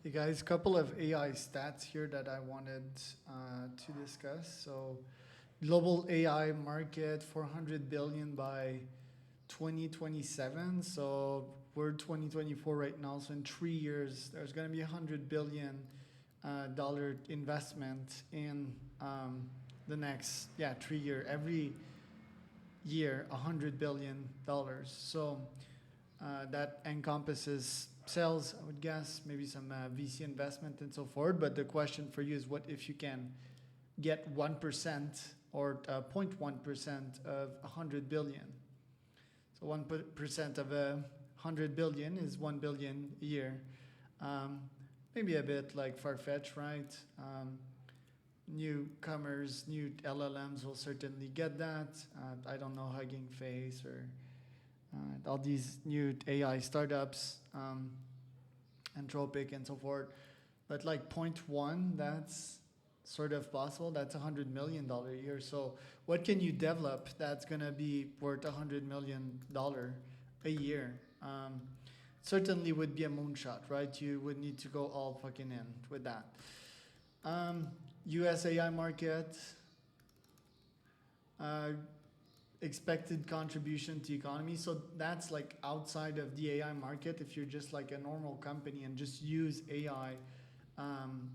Hey guys, couple of AI stats here that I wanted to discuss. So, global AI market 400 billion by 2027. So we're 2024 right now. So in 3 years, there's going to be $100 billion investment in the next 3 year. Every year, $100 billion. So that encompasses sales, I would guess, maybe some VC investment and so forth. But the question for you is, what if you can get 1% or 0.1% of 100 billion? So 1% of 100 billion is 1 billion a year. Maybe a bit like far-fetched, right? Newcomers, new LLMs will certainly get that. I don't know, Hugging Face or all these new AI startups, Anthropic and so forth. But like point 0.1, that's sort of possible. That's $100 million a year. So what can you develop that's going to be worth $100 million a year? Certainly would be a moonshot, right? You would need to go all fucking in with that. US AI market, expected contribution to economy. So that's like outside of the AI market. If you're just like a normal company and just use AI,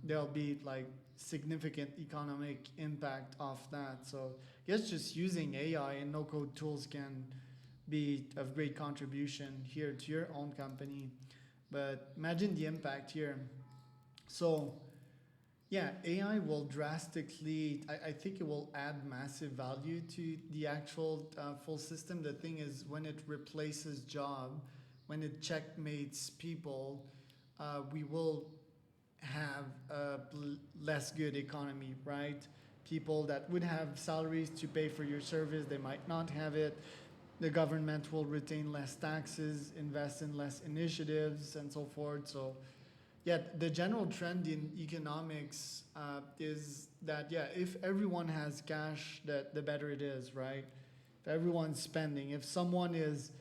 there'll be like significant economic impact of that. So I guess just using AI and no-code tools can be of great contribution here to your own company. But imagine the impact here. So yeah, AI will drastically, I think it will add massive value to the actual full system. The thing is, when it replaces job, when it checkmates people, we will have a less good economy, right? People that would have salaries to pay for your service, they might not have it. The government will retain less taxes, invest in less initiatives, and so forth. So yeah, the general trend in economics is that, if everyone has cash, the better it is, right? If everyone's spending, if someone is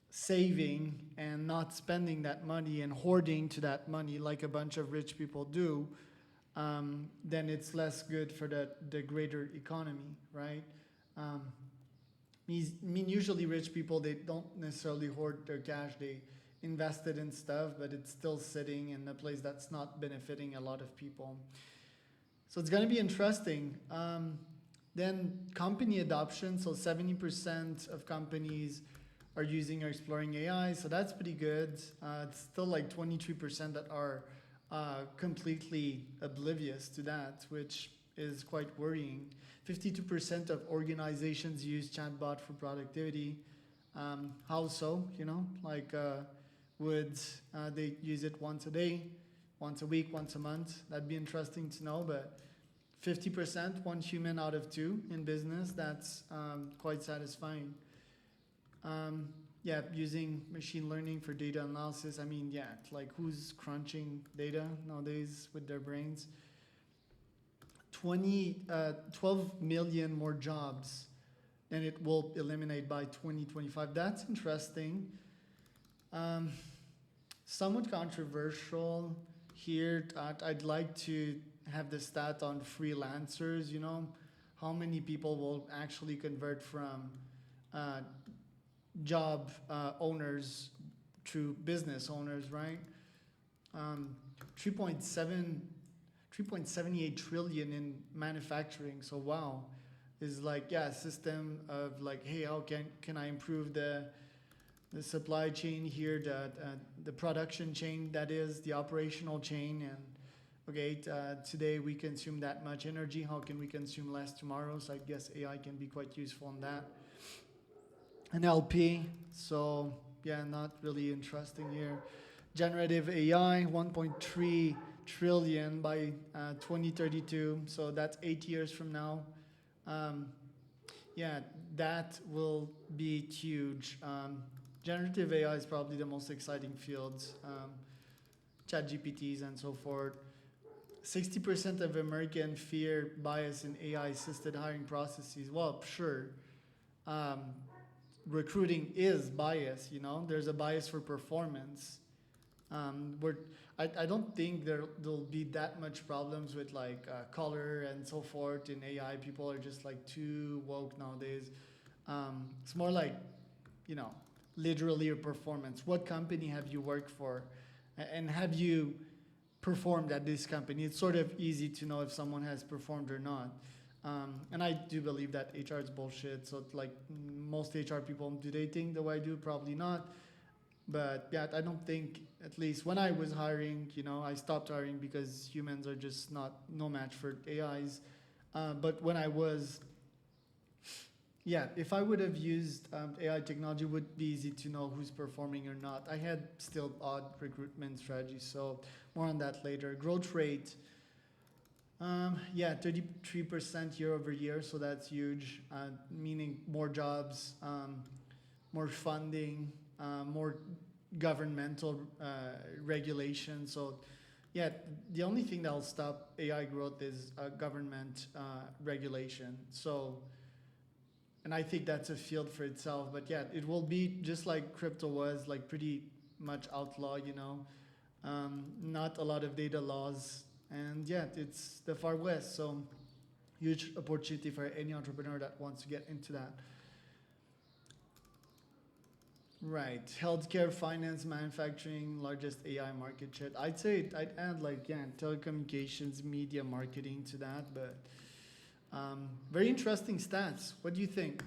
saving and not spending that money and hoarding to that money like a bunch of rich people do, then it's less good for the greater economy, right? Usually rich people, they don't necessarily hoard their cash. They invested in stuff, but it's still sitting in a place that's not benefiting a lot of people. So it's going to be interesting. Then company adoption. So 70% of companies are using or exploring AI. So that's pretty good. It's still like 23% that are completely oblivious to that, which is quite worrying. 52% of organizations use chatbot for productivity. How so? Would they use it once a day, once a week, once a month? That'd be interesting to know. But 50%, one human out of two in business, that's quite satisfying. Using machine learning for data analysis. I mean, like who's crunching data nowadays with their brains? 12 million more jobs than it will eliminate by 2025. That's interesting. Somewhat controversial here. I'd like to have the stat on freelancers. How many people will actually convert from job owners to business owners, right? 3.78 trillion in manufacturing. So wow, is like a system of like, hey, how can I improve the supply chain here, the production chain, that is the operational chain, and okay, today we consume that much energy. How can we consume less tomorrow? So I guess AI can be quite useful in that. NLP, so not really interesting here. Generative AI, 1.3 trillion by 2032. So that's 8 years from now. That will be huge. Generative AI is probably the most exciting fields, ChatGPTs and so forth. 60% of Americans fear bias in AI-assisted hiring processes. Well, sure. Recruiting is bias, There's a bias for performance. We're I don't think there'll be that much problems with like color and so forth in AI. People are just like too woke nowadays. It's more like, you know, literally your performance. What company have you worked for, and have you performed at this company? It's sort of easy to know if someone has performed or not. And I do believe that HR is bullshit. So like most HR people, do they think the way I do? Probably not. But yeah, I don't think, at least when I was hiring, you know, I stopped hiring because humans are just not no match for AIs. But when I was, yeah, if I would have used AI technology, it would be easy to know who's performing or not. I had still odd recruitment strategies, so more on that later. Growth rate, yeah, 33% year over year, so that's huge, meaning more jobs, more funding, more governmental regulation. So, yeah, the only thing that'll stop AI growth is government regulation. So, and I think that's a field for itself. But yeah, it will be just like crypto was, like pretty much outlaw, you know. Not a lot of data laws, and yeah, it's the far west. So huge opportunity for any entrepreneur that wants to get into that. Right, healthcare, finance, manufacturing, largest AI market share. I'd say I'd add like, yeah, telecommunications, media, marketing to that. But very interesting stats. What do you think?